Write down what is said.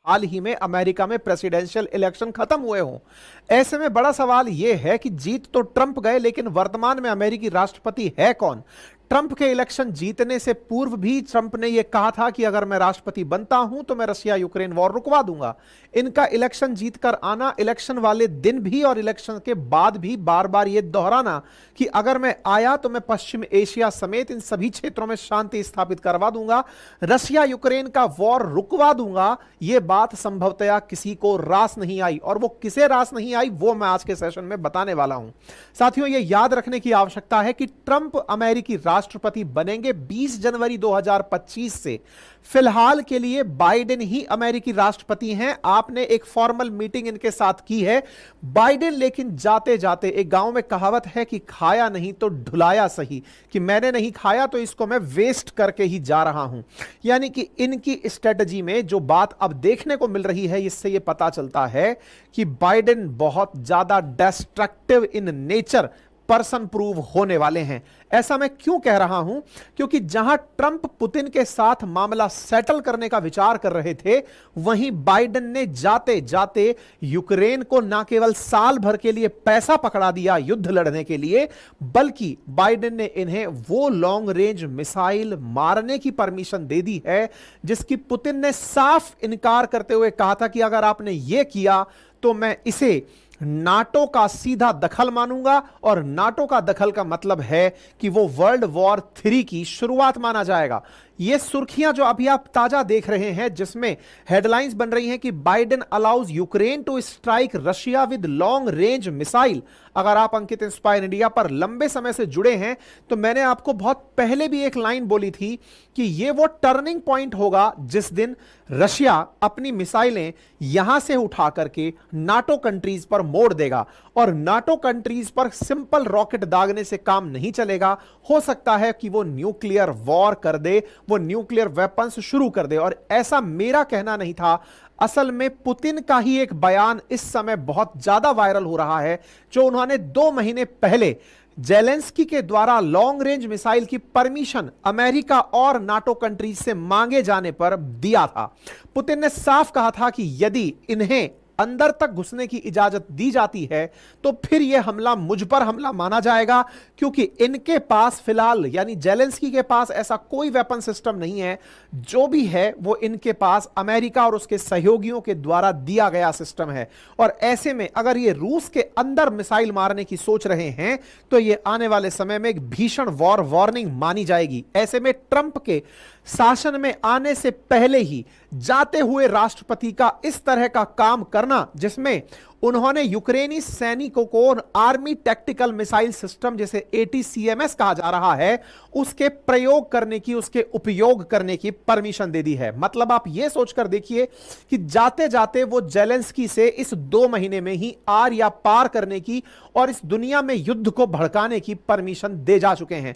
हाल ही में अमेरिका में presidential election खत्म हुए हों। ऐसे में बड़ा सवाल यह है कि जीत तो ट्रंप गए, लेकिन वर्तमान में अमेरिकी राष्ट्रपति है कौन। ट्रंप के इलेक्शन जीतने से पूर्व भी ट्रंप ने यह कहा था कि अगर मैं राष्ट्रपति बनता हूं तो मैं रशिया यूक्रेन वॉर रुकवा दूंगा। इनका इलेक्शन जीतकर आना, इलेक्शन वाले दिन भी और इलेक्शन के बाद भी बार बार यह दोहराना कि अगर मैं आया तो मैं पश्चिम एशिया समेत इन सभी क्षेत्रों में शांति स्थापित करवा दूंगा, रशिया यूक्रेन का वॉर रुकवा दूंगा, यह बात संभवतया किसी को रास नहीं आई। और वो किसे रास नहीं आई वो मैं आज के सेशन में बताने वाला हूं। साथियों, यह याद रखने की आवश्यकता है कि ट्रंप अमेरिकी राष्ट्रपति बनेंगे 20 जनवरी 2025 से। फिलहाल के लिए बाइडेन ही अमेरिकी राष्ट्रपति हैं। आपने एक फॉर्मल मीटिंग इनके साथ की है बाइडेन, लेकिन जाते जाते एक गांव में कहावत है कि खाया नहीं तो ढुलाया सही, कि मैंने नहीं खाया तो इसको मैं वेस्ट करके ही जा रहा हूं। यानी कि इनकी स्ट्रेटजी में जो बात अब देखने को मिल रही है, इससे यह पता चलता है कि बाइडेन बहुत ज्यादा destructive in nature person prove होने वाले हैं। ऐसा मैं क्यों कह रहा हूं? क्योंकि जहां ट्रंप पुतिन के साथ मामला सेटल करने का विचार कर रहे थे, वहीं बाइडेन ने जाते जाते यूक्रेन को न केवल साल भर के लिए पैसा पकड़ा दिया युद्ध लड़ने के लिए, बल्कि बाइडेन ने इन्हें वो लॉन्ग रेंज मिसाइल मारने की परमिशन दे दी है जिसकी पुतिन ने साफ इनकार करते हुए कहा था कि अगर आपने यह किया तो मैं इसे नाटो का सीधा दखल मानूंगा। और नाटो का दखल का मतलब है कि वो वर्ल्ड वॉर 3 की शुरुआत माना जाएगा। ये सुर्खियां जो अभी आप ताजा देख रहे हैं, जिसमें हेडलाइंस बन रही हैं कि Biden allows Ukraine to strike Russia with long range missile. अगर आप अंकित इंस्पायर इंडिया पर लंबे समय से जुड़े हैं तो मैंने आपको बहुत पहले भी एक लाइन बोली थी कि यह वो टर्निंग पॉइंट होगा जिस दिन रशिया अपनी मिसाइलें यहां से उठा करके नाटो कंट्रीज पर मोड़ देगा। और नाटो कंट्रीज पर सिंपल रॉकेट दागने से काम नहीं चलेगा। हो सकता है कि वो न्यूक्लियर वॉर कर दे, वो न्यूक्लियर वेपन्स शुरू कर दे। और ऐसा मेरा कहना नहीं था, असल में पुतिन का ही एक बयान इस समय बहुत ज्यादा वायरल हो रहा है, जो उन्होंने 2 महीने पहले जेलेंस्की के द्वारा लॉन्ग रेंज मिसाइल की परमिशन अमेरिका और नाटो कंट्रीज से मांगे जाने पर दिया था। पुतिन ने साफ कहा था कि यदि इन्हें अंदर तक घुसने की इजाजत दी जाती है तो फिर यह हमला मुझ पर हमला माना जाएगा, क्योंकि इनके पास फिलहाल यानी जेलेंस्की के पास ऐसा कोई वेपन सिस्टम नहीं है। जो भी है वो इनके पास अमेरिका और उसके सहयोगियों के द्वारा दिया गया सिस्टम है। और ऐसे में अगर ये रूस के अंदर मिसाइल मारने की सोच रहे हैं तो ये आने वाले समय में एक भीषण वॉर वार्निंग मानी जाएगी। ऐसे में ट्रंप के शासन में आने से पहले ही जाते हुए राष्ट्रपति का इस तरह का काम करना, जिसमें उन्होंने यूक्रेनी सैनिकों को आर्मी टैक्टिकल मिसाइल सिस्टम जिसे ATCMS कहा जा रहा है, उसके प्रयोग करने की, उसके उपयोग करने की परमिशन दे दी है। मतलब आप यह सोचकर देखिए कि जाते जाते वो जेलेंस्की से इस 2 महीने में ही आर या पार करने की और इस दुनिया में युद्ध को भड़काने की परमिशन दे जा चुके हैं।